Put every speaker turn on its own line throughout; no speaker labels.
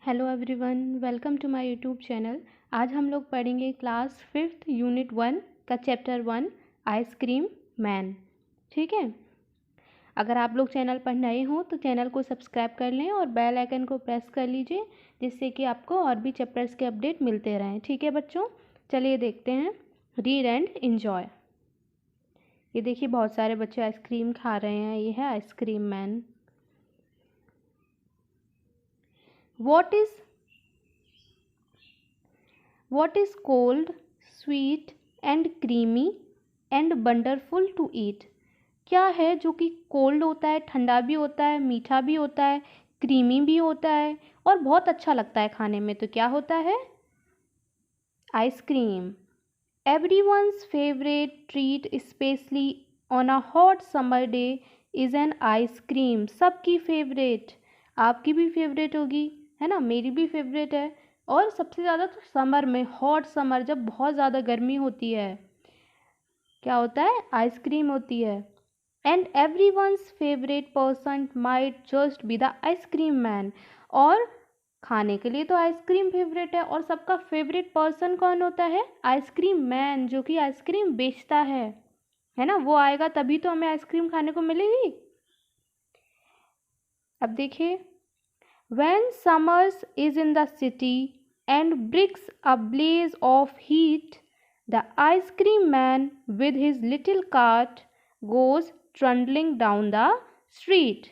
Hello everyone, welcome to my YouTube channel. आज हम लोग पढ़ेंगे क्लास 5th यूनिट 1 का चैप्टर 1 आइसक्रीम मैन। ठीक है, अगर आप लोग चैनल पर नए हों तो चैनल को सब्सक्राइब कर लें और बेल आइकन को प्रेस कर लीजिए, जिससे कि आपको और भी चैप्टर्स के अपडेट मिलते रहें। ठीक है बच्चों, चलिए देखते हैं। Read and enjoy. ये देखिए, बहुत सारे बच्चे आइसक्रीम खा रहे हैं। ये है ice cream man. What is cold, sweet and creamy and wonderful to eat? क्या है जो कि कोल्ड होता है, ठंडा भी होता है, मीठा भी होता है, क्रीमी भी होता है और बहुत अच्छा लगता है खाने में? तो क्या होता है? Ice cream. Everyone's favorite treat, especially on a hot summer day, is an ice cream. सबकी फेवरेट, आपकी भी फेवरेट होगी, है ना? मेरी भी फेवरेट है। और सबसे ज़्यादा तो समर में, हॉट समर, जब बहुत ज़्यादा गर्मी होती है, क्या होता है? आइसक्रीम होती है। And every one's favourite person might just be the ice cream man. और खाने के लिए तो आइसक्रीम फेवरेट है, और सबका फेवरेट पर्सन कौन होता है? आइसक्रीम मैन, जो कि आइसक्रीम बेचता है ना? वो आएगा तभी तो हमें आइसक्रीम खाने को मिलेगी। अब देखिए, when summers is in the city and bricks a blaze of heat, the ice cream man with his little cart goes trundling down the street.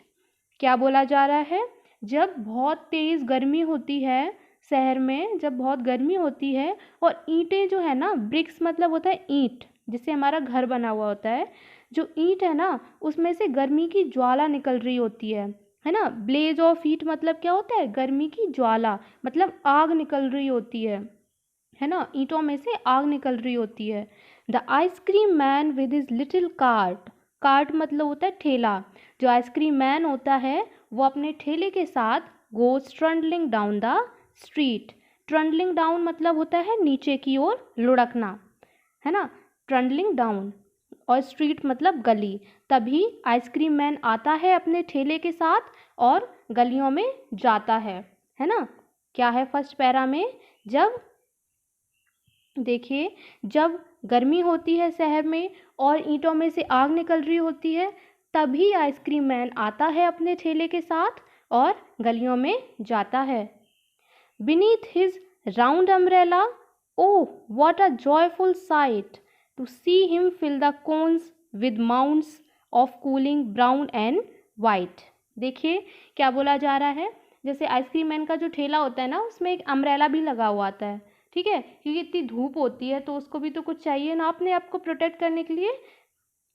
क्या बोला जा रहा है? जब बहुत तेज़ गर्मी होती है शहर में, जब बहुत गर्मी होती है और ईंटें जो है ना, ब्रिक्स मतलब होता है ईंट, जिससे हमारा घर बना हुआ होता है, जो ईंट है ना, उसमें से गर्मी की ज्वाला निकल रही होती है ना? ब्लेज ऑफ हीट मतलब क्या होता है? गर्मी की ज्वाला, मतलब आग निकल रही होती है ना? ईंटों में से आग निकल रही होती है। The ice cream man with his little cart, cart मतलब होता है ठेला। जो आइसक्रीम मैन होता है वो अपने ठेले के साथ goes trundling down the street. Trundling down मतलब होता है नीचे की ओर लुढ़कना, है ना? ट्रंडलिंग डाउन, और स्ट्रीट मतलब गली। तभी आइसक्रीम मैन आता है अपने ठेले के साथ और गलियों में जाता है ना? क्या है फर्स्ट पैरा में? जब देखिए, जब गर्मी होती है शहर में और ईंटों में से आग निकल रही होती है, तभी आइसक्रीम मैन आता है अपने ठेले के साथ और गलियों में जाता है। Beneath his round umbrella, oh, what a joyful sight to see him fill the cones with mounds of cooling brown and white. देखिए क्या बोला जा रहा है? जैसे आइसक्रीम मैन का जो ठेला होता है ना, उसमें एक अम्ब्रेला भी लगा हुआ आता है। ठीक है, क्योंकि इतनी धूप होती है तो उसको भी तो कुछ चाहिए ना अपने आप को प्रोटेक्ट करने के लिए,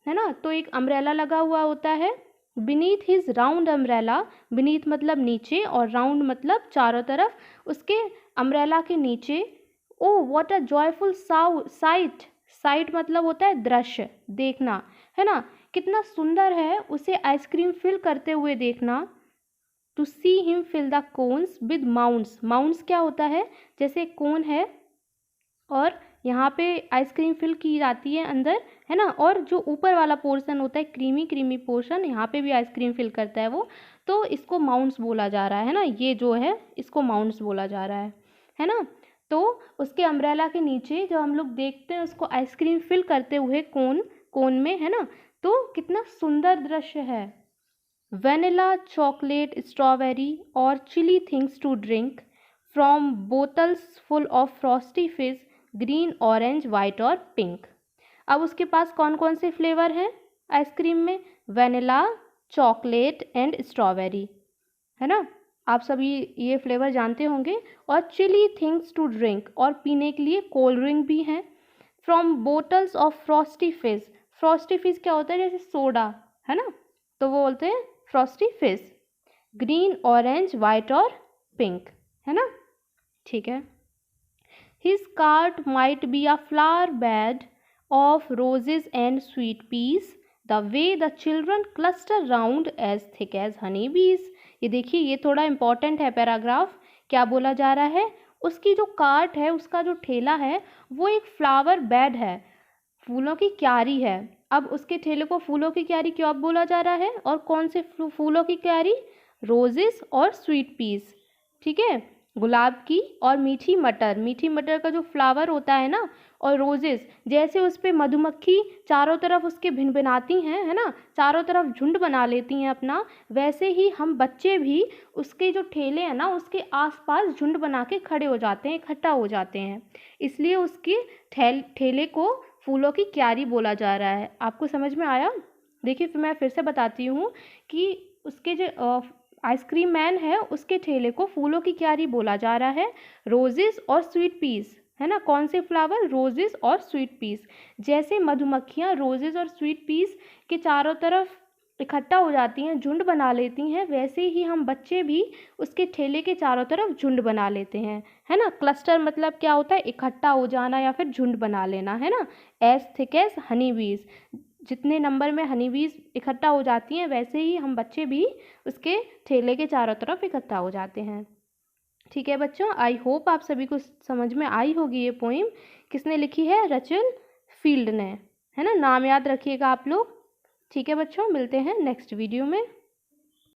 है ना? तो एक अम्ब्रेला लगा हुआ होता है। Beneath his round umbrella, beneath मतलब नीचे और राउंड मतलब चारों तरफ, उसके अम्ब्रेला के नीचे। Oh what a joyful site, site मतलब होता है दृश्य, देखना, है ना? कितना सुंदर है उसे आइसक्रीम फिल करते हुए देखना। To see him fill the cones with mounts, mounts क्या होता है? जैसे कोन है और यहाँ पे आइसक्रीम फिल की जाती है अंदर, है ना? और जो ऊपर वाला पोर्शन होता है, क्रीमी क्रीमी पोर्शन, यहाँ पे भी आइसक्रीम फिल करता है वो, तो इसको माउंट्स बोला जा रहा है ना? ये जो है इसको माउंट्स बोला जा रहा है ना? तो उसके अम्ब्रेला के नीचे जब हम लोग देखते हैं उसको आइसक्रीम फिल करते हुए कोन में, है ना? तो कितना सुंदर दृश्य है। वेनिला, चॉकलेट, स्ट्रॉबेरी और chilly things to drink from bottles full of frosty fizz, green, orange, white और पिंक। अब उसके पास कौन कौन से फ्लेवर हैं आइसक्रीम में? वेनिला, चॉकलेट एंड स्ट्रॉबेरी, है ना? आप सभी ये फ्लेवर जानते होंगे। और चिली थिंग्स टू ड्रिंक, और पीने के लिए कोल्ड ड्रिंक भी हैं। फ्रॉम बोटल्स ऑफ फ्रॉस्टी फिज, फ्रॉस्टी फिज क्या होता है? जैसे सोडा, है ना? तो वो बोलते हैं Frosty fizz. Green, orange, white और पिंक, है ना? ठीक है। His cart might be a flower bed of roses and sweet peas, the way the children cluster round as thick as honey bees. ये देखिए, ये थोड़ा इम्पॉर्टेंट है पैराग्राफ। क्या बोला जा रहा है? उसकी जो कार्ट है, उसका जो ठेला है, वो एक फ्लावर बेड है, फूलों की क्यारी है। अब उसके ठेले को फूलों की क्यारी क्यों बोला जा रहा है? और कौन से फूलों की क्यारी? रोजेस और स्वीट पीस। ठीक है, गुलाब की और मीठी मटर का जो फ्लावर होता है ना, और रोजेस, जैसे उस पे मधुमक्खी चारों तरफ उसके भिनभिनाती हैं, है ना, चारों तरफ झुंड बना लेती हैं अपना, वैसे ही हम बच्चे भी उसके जो ठेले हैं ना उसके आसपास झुंड बना के खड़े हो जाते हैं, इकट्ठा हो जाते हैं। इसलिए उसके ठेले को फूलों की क्यारी बोला जा रहा है। आपको समझ में आया? देखिए मैं फिर से बताती हूँ कि उसके जो आइसक्रीम मैन है उसके ठेले को फूलों की क्यारी बोला जा रहा है। रोजेस और स्वीट पीस, है ना, कौन से फ्लावर? रोजेस और स्वीट पीस। जैसे मधुमक्खियाँ रोजेस और स्वीट पीस के चारों तरफ इकट्ठा हो जाती हैं, झुंड बना लेती हैं, वैसे ही हम बच्चे भी उसके ठेले के चारों तरफ झुंड बना लेते हैं, है ना। क्लस्टर मतलब क्या होता है? इकट्ठा हो जाना या फिर झुंड बना लेना, है ना। एज थिक एज हनी बीज, जितने नंबर में हनी बीज इकट्ठा हो जाती हैं वैसे ही हम बच्चे भी उसके ठेले के चारों तरफ इकट्ठा हो जाते हैं। ठीक है बच्चों, आई होप आप सभी को समझ में आई होगी ये पोइम। किसने लिखी है? रचल फील्ड ने, है ना। नाम याद रखिएगा आप लोग। ठीक है बच्चों, मिलते हैं नेक्स्ट वीडियो में।